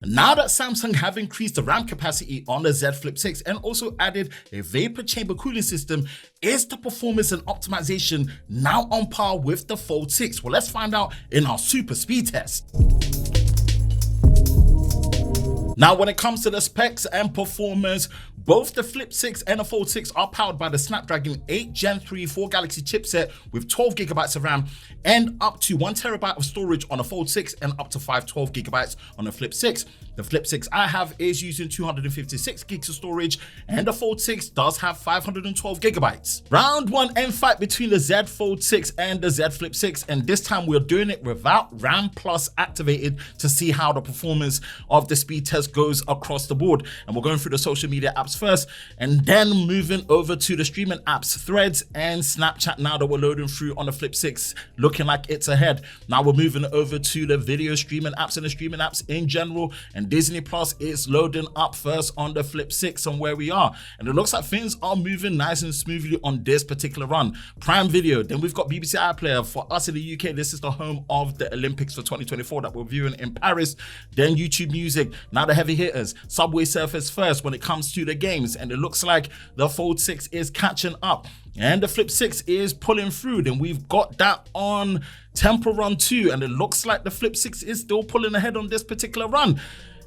Now that Samsung have increased the RAM capacity on the Z Flip 6 and also added a vapor chamber cooling system, is the performance and optimization now on par with the Fold 6? Well, let's find out in our super speed test. Now, when it comes to the specs and performance, both the Flip 6 and the Fold 6 are powered by the Snapdragon 8 Gen 3 4 Galaxy chipset with 12GB of RAM and up to 1TB of storage on the Fold 6 and up to 512GB on the Flip 6. The Flip 6 I have is using 256GB of storage and the Fold 6 does have 512GB. Round 1 end fight between the Z Fold 6 and the Z Flip 6, and this time we're doing it without RAM Plus activated to see how the performance of the speed test goes across the board. And we're going through the social media apps first and then moving over to the streaming apps, Threads and Snapchat now that we're loading through on the Flip 6, looking like it's ahead. Now we're moving over to the video streaming apps and the streaming apps in general, and Disney Plus is loading up first on the Flip 6 and where we are. And it looks like things are moving nice and smoothly on this particular run. Prime Video, then we've got BBC iPlayer. For us in the UK, this is the home of the Olympics for 2024 that we're viewing in Paris. Then YouTube Music, now the heavy hitters. Subway Surfers first when it comes to the games, and it looks like the Fold 6 is catching up and the Flip 6 is pulling through. Then we've got that on Temple Run 2, and it looks like the Flip 6 is still pulling ahead on this particular run.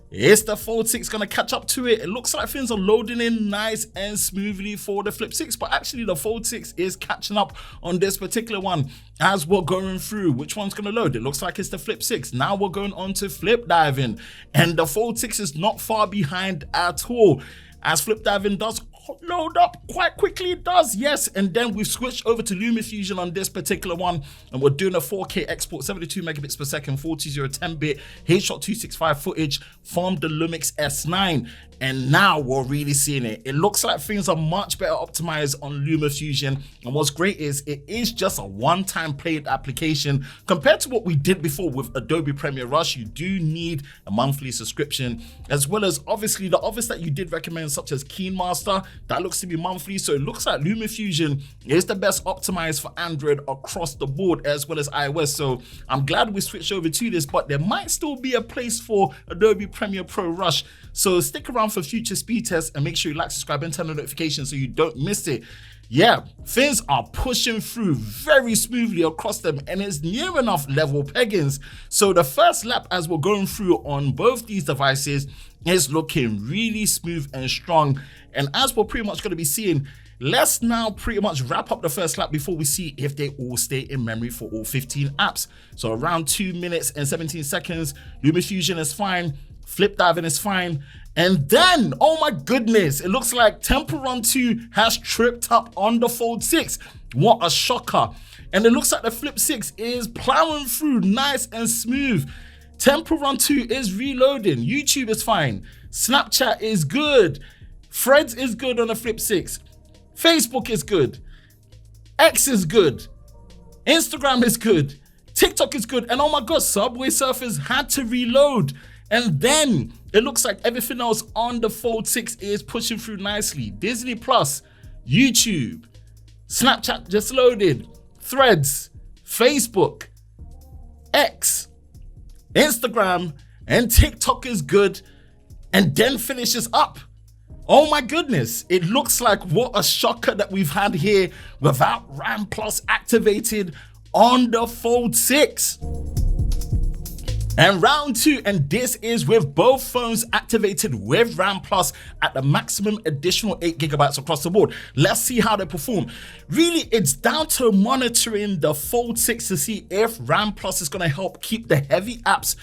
Is the Fold 6 going to catch up to it? It looks like things are loading in nice and smoothly for the Flip 6, but actually the Fold 6 is catching up on this particular one as we're going through. Which one's going to load? It looks like it's the Flip 6. Now we're going on to Flip Diving, and the Fold 6 is not far behind at all, as Flip Diving does load up quite quickly. It does, yes. And then we've switched over to LumaFusion on this particular one, and we're doing a 4K export, 72 megabits per second, 420 10-bit H.265 265 footage from the Lumix S9. And now we're really seeing it. It looks like things are much better optimized on LumaFusion. And what's great is it is just a one-time played application compared to what we did before with Adobe Premiere Rush. You do need a monthly subscription, as well as obviously the others that you did recommend, such as KineMaster, that looks to be monthly. So it looks like LumaFusion is the best optimized for Android across the board, as well as iOS. So I'm glad we switched over to this, but there might still be a place for Adobe Premiere Pro Rush. So stick around for future speed tests and make sure you like, subscribe, and turn on notifications so you don't miss it. Yeah, things are pushing through very smoothly across them, and it's near enough level peggings. So the first lap as we're going through on both these devices is looking really smooth and strong. And as we're pretty much going to be seeing, let's now pretty much wrap up the first lap before we see if they all stay in memory for all 15 apps. So around 2 minutes and 17 seconds, LumaFusion is fine, Flip Diving is fine, and then, oh my goodness, it looks like Temple Run 2 has tripped up on the Fold 6. What a shocker. And it looks like the Flip 6 is plowing through nice and smooth. Temple Run 2 is reloading, YouTube is fine, Snapchat is good, Threads is good on the Flip 6, Facebook is good, X is good, Instagram is good, TikTok is good, and oh my god, Subway Surfers had to reload. And then it looks like everything else on the Fold 6 is pushing through nicely. Disney Plus, YouTube, Snapchat just loaded, Threads, Facebook, X, Instagram, and TikTok is good, and then finishes up. Oh my goodness, it looks like what a shocker that we've had here without RAM Plus activated on the Fold 6. And round 2, and this is with both phones activated with RAM Plus at the maximum additional 8GB across the board. Let's see how they perform. Really, it's down to monitoring the Fold 6 to see if RAM Plus is going to help keep the heavy apps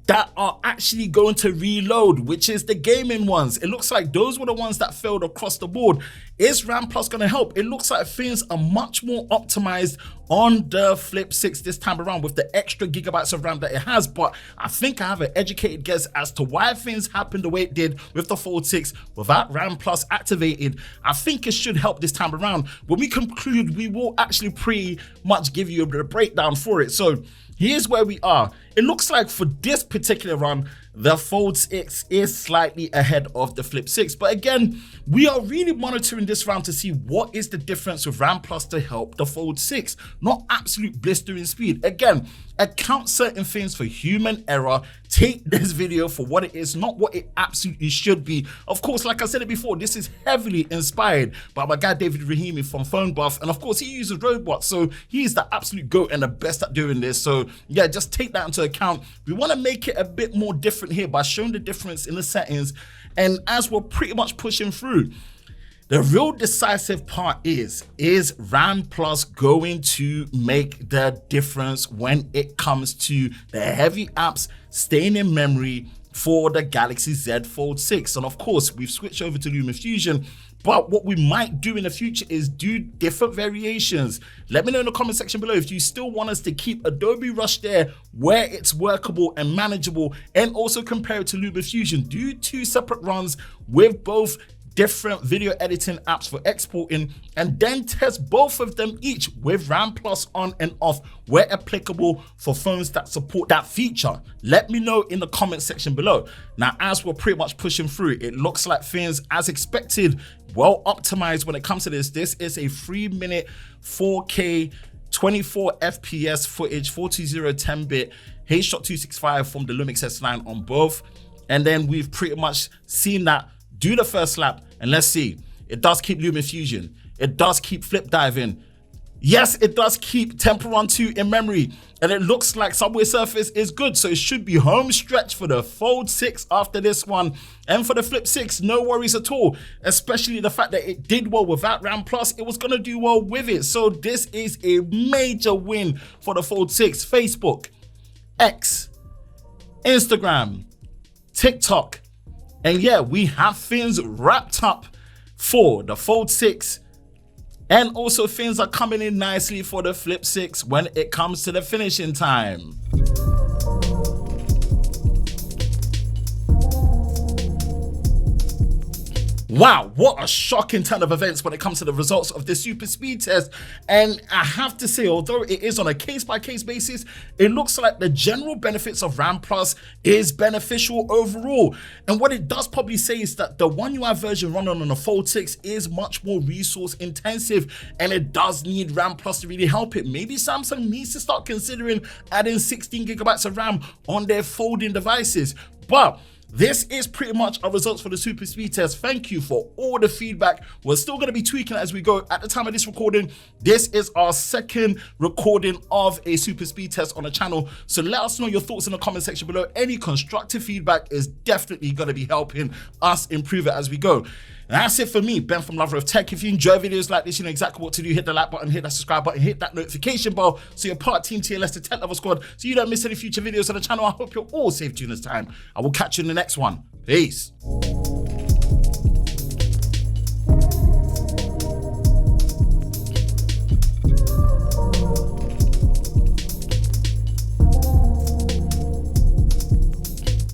that are actually going to reload, which is the gaming ones. It looks like those were the ones that failed across the board. Is RAM Plus going to help? It looks like things are much more optimized on the Flip 6 this time around with the extra gigabytes of RAM that it has, but I think I have an educated guess as to why things happened the way it did with the Fold 6 without RAM Plus activated. I think it should help this time around. When we conclude, we will actually pretty much give you a bit of breakdown for it. So here's where we are. It looks like for this particular run, the Fold 6 is slightly ahead of the Flip 6. But again, we are really monitoring this round to see what is the difference with RAM Plus to help the Fold 6. Not absolute blistering speed. Again, account certain things for human error, take this video for what it is, not what it absolutely should be. Of course, like I said it before, this is heavily inspired by my guy David Rahimi from Phone Buff, and of course he uses robots, so he's the absolute GOAT and the best at doing this. So yeah, just take that into account. We want to make it a bit more different here by showing the difference in the settings, and as we're pretty much pushing through, the real decisive part is RAM Plus going to make the difference when it comes to the heavy apps staying in memory for the Galaxy Z Fold 6? And of course, we've switched over to LumaFusion, but what we might do in the future is do different variations. Let me know in the comment section below if you still want us to keep Adobe Rush there where it's workable and manageable, and also compare it to LumaFusion. Do 2 separate runs with both different video editing apps for exporting, and then test both of them each with RAM Plus on and off where applicable for phones that support that feature. Let me know in the comment section below. Now, as we're pretty much pushing through, it looks like things as expected, well optimized when it comes to this. This is a 3-minute 4K 24 FPS footage, 420 10-bit H.265 from the Lumix S9 on both, and then we've pretty much seen that do the first lap, and let's see. It does keep LumaFusion. It does keep Flip Diving. Yes, it does keep Temple Run 2 in memory, and it looks like Subway Surfers is good, so it should be home stretch for the Fold 6 after this one. And for the Flip 6, no worries at all, especially the fact that it did well without RAM Plus. It was gonna do well with it, so this is a major win for the Fold 6. Facebook, X, Instagram, TikTok, and yeah, we have things wrapped up for the Fold 6, and also things are coming in nicely for the Flip 6 when it comes to the finishing time. Wow, what a shocking turn of events when it comes to the results of the super speed test. And I have to say, although it is on a case-by-case basis, it looks like the general benefits of RAM Plus is beneficial overall. And what it does probably say is that the One UI version running on the Fold 6 is much more resource intensive, and it does need RAM Plus to really help it. Maybe Samsung needs to start considering adding 16 gigabytes of RAM on their folding devices. But this is pretty much our results for the super speed test. Thank you for all the feedback. We're still going to be tweaking as we go. At the time of this recording, this is our second recording of a super speed test on the channel. So let us know your thoughts in the comment section below. Any constructive feedback is definitely going to be helping us improve it as we go. And that's it for me, Ben from Lover of Tech. If you enjoy videos like this, you know exactly what to do. Hit the like button, hit that subscribe button, hit that notification bell so you're part of Team TLS, the Tech Lover Squad, so you don't miss any future videos on the channel. I hope you're all safe during this time. I will catch you in the next one. Peace.